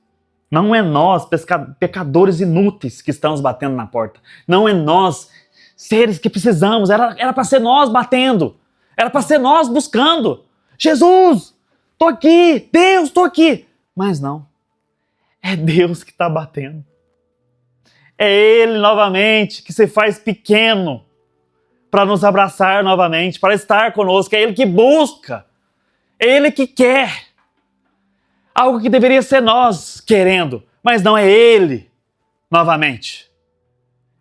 pecadores inúteis, que estamos batendo na porta. Não é nós, seres que precisamos, era para ser nós batendo. Era para ser nós buscando. Jesus, estou aqui. Deus, estou aqui. Mas não. É Deus que está batendo. É Ele novamente que se faz pequeno para nos abraçar novamente, para estar conosco. É Ele que busca, é Ele que quer. Algo que deveria ser nós querendo, mas não é Ele novamente.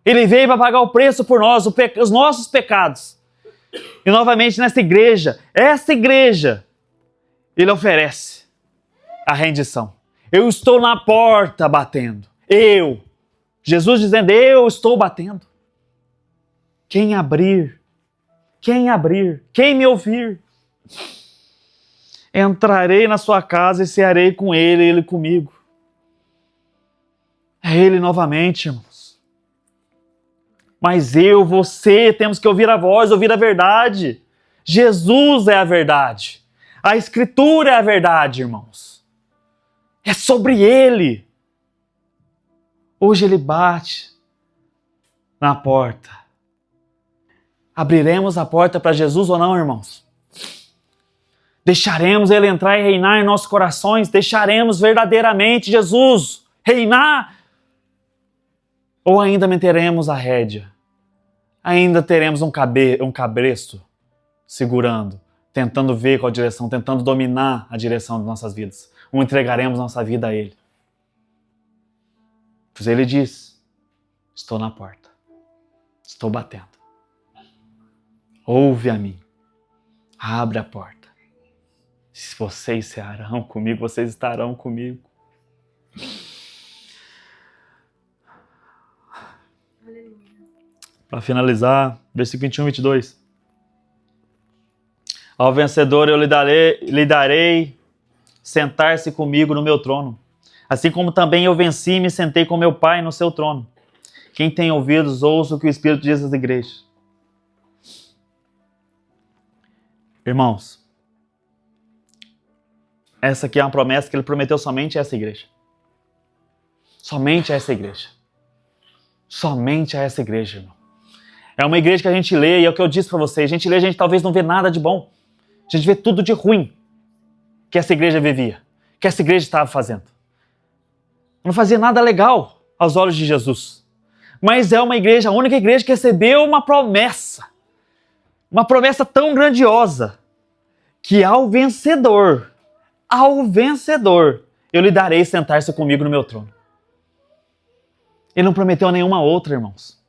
Ele veio para pagar o preço por nós, os nossos pecados. E novamente nessa igreja, essa igreja, Ele oferece a rendição. Eu estou na porta batendo. Jesus dizendo, eu estou batendo. Quem abrir, quem me ouvir, entrarei na sua casa e cearei com ele e ele comigo. É Ele novamente, irmãos. Mas você, temos que ouvir a voz, ouvir a verdade. Jesus é a verdade. A Escritura é a verdade, irmãos. É sobre Ele. Hoje Ele bate na porta. Abriremos a porta para Jesus ou não, irmãos? Deixaremos Ele entrar e reinar em nossos corações? Deixaremos verdadeiramente Jesus reinar? Ou ainda meteremos a rédea? Ainda teremos um cabresto segurando, tentando ver qual a direção, tentando dominar a direção de nossas vidas? Ou entregaremos nossa vida a Ele? Pois Ele diz, estou na porta, estou batendo. Ouve a mim, abre a porta. Se vocês cearão comigo, vocês estarão comigo. Para finalizar, versículo 21 e 22. Ao vencedor eu lhe darei sentar-se comigo no meu trono, assim como também eu venci e me sentei com meu Pai no seu trono. Quem tem ouvidos, ouça o que o Espírito diz às igrejas. Irmãos, essa aqui é uma promessa que Ele prometeu somente a essa igreja. Somente a essa igreja. Somente a essa igreja, irmão. É uma igreja que a gente lê, e é o que eu disse para vocês, a gente lê, a gente talvez não vê nada de bom. A gente vê tudo de ruim que essa igreja vivia, que essa igreja estava fazendo. Não fazia nada legal aos olhos de Jesus. Mas é uma igreja, a única igreja que recebeu uma promessa tão grandiosa, que ao vencedor, eu lhe darei sentar-se comigo no meu trono. Ele não prometeu a nenhuma outra, irmãos.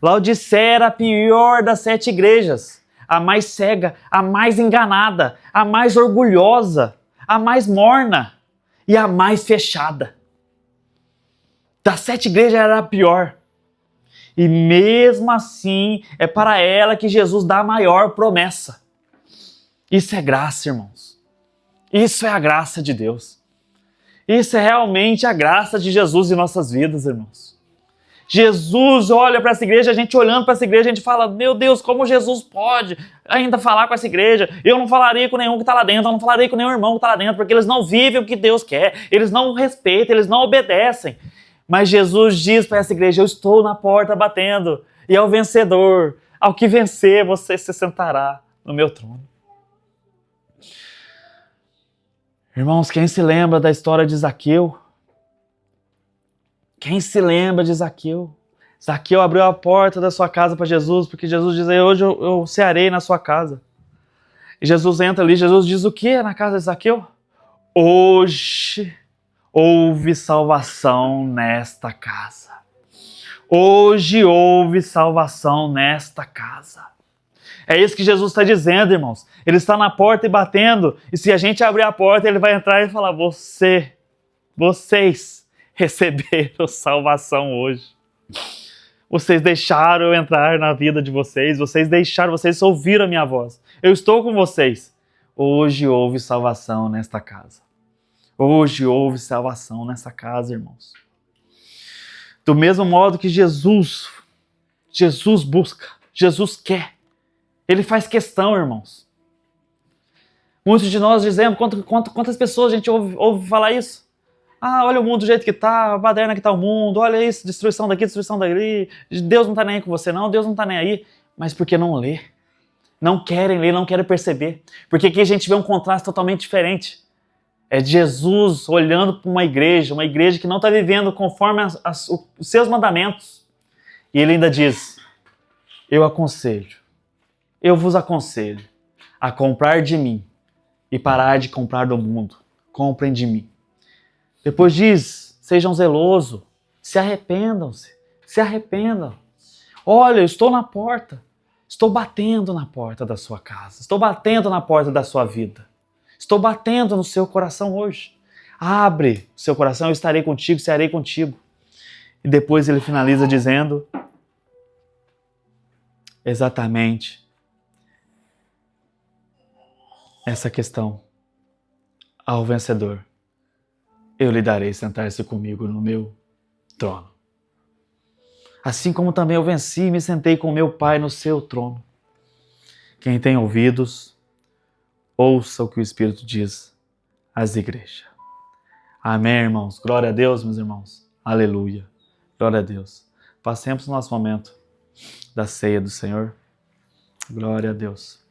Laodiceia era a pior das 7 igrejas, a mais cega, a mais enganada, a mais orgulhosa, a mais morna e a mais fechada. Das 7 igrejas era a pior. E mesmo assim, é para ela que Jesus dá a maior promessa. Isso é graça, irmãos. Isso é a graça de Deus. Isso é realmente a graça de Jesus em nossas vidas, irmãos. Jesus olha para essa igreja, a gente olhando para essa igreja, a gente fala, meu Deus, como Jesus pode ainda falar com essa igreja? Eu não falaria com nenhum que está lá dentro, eu não falaria com nenhum irmão que está lá dentro, porque eles não vivem o que Deus quer, eles não respeitam, eles não obedecem. Mas Jesus diz para essa igreja, eu estou na porta batendo, e ao vencedor, ao que vencer, você se sentará no meu trono. Irmãos, quem se lembra da história de Zaqueu? Quem se lembra de Zaqueu? Zaqueu abriu a porta da sua casa para Jesus, porque Jesus diz, hoje eu cearei na sua casa. E Jesus entra ali, Jesus diz o que na casa de Zaqueu? Hoje houve salvação nesta casa. Hoje houve salvação nesta casa. É isso que Jesus está dizendo, irmãos. Ele está na porta e batendo, e se a gente abrir a porta, Ele vai entrar e falar, vocês receberam salvação hoje. Vocês deixaram eu entrar na vida de vocês, vocês ouviram a minha voz. Eu estou com vocês. Hoje houve salvação nesta casa. Hoje houve salvação nessa casa, irmãos. Do mesmo modo que Jesus busca, Jesus quer. Ele faz questão, irmãos. Muitos de nós dizemos, quantas pessoas a gente ouve falar isso? Ah, olha o mundo do jeito que está, a baderna que está o mundo, olha isso, destruição daqui, destruição dali. Deus não está nem aí com você não, Deus não está nem aí. Mas porque não lê. Não querem ler, não querem perceber. Porque aqui a gente vê um contraste totalmente diferente. É Jesus olhando para uma igreja que não está vivendo conforme os seus mandamentos. E ele ainda diz, eu vos aconselho a comprar de mim e parar de comprar do mundo. Comprem de mim. Depois diz, sejam zelosos, se arrependam. Olha, eu estou na porta. Estou batendo na porta da sua casa. Estou batendo na porta da sua vida. Estou batendo no seu coração hoje. Abre o seu coração, eu estarei contigo, serei contigo. E depois ele finaliza dizendo exatamente essa questão. Ao vencedor, eu lhe darei sentar-se comigo no meu trono. Assim como também eu venci e me sentei com meu Pai no seu trono. Quem tem ouvidos, ouça o que o Espírito diz às igrejas. Amém, irmãos? Glória a Deus, meus irmãos. Aleluia. Glória a Deus. Passemos o nosso momento da ceia do Senhor. Glória a Deus.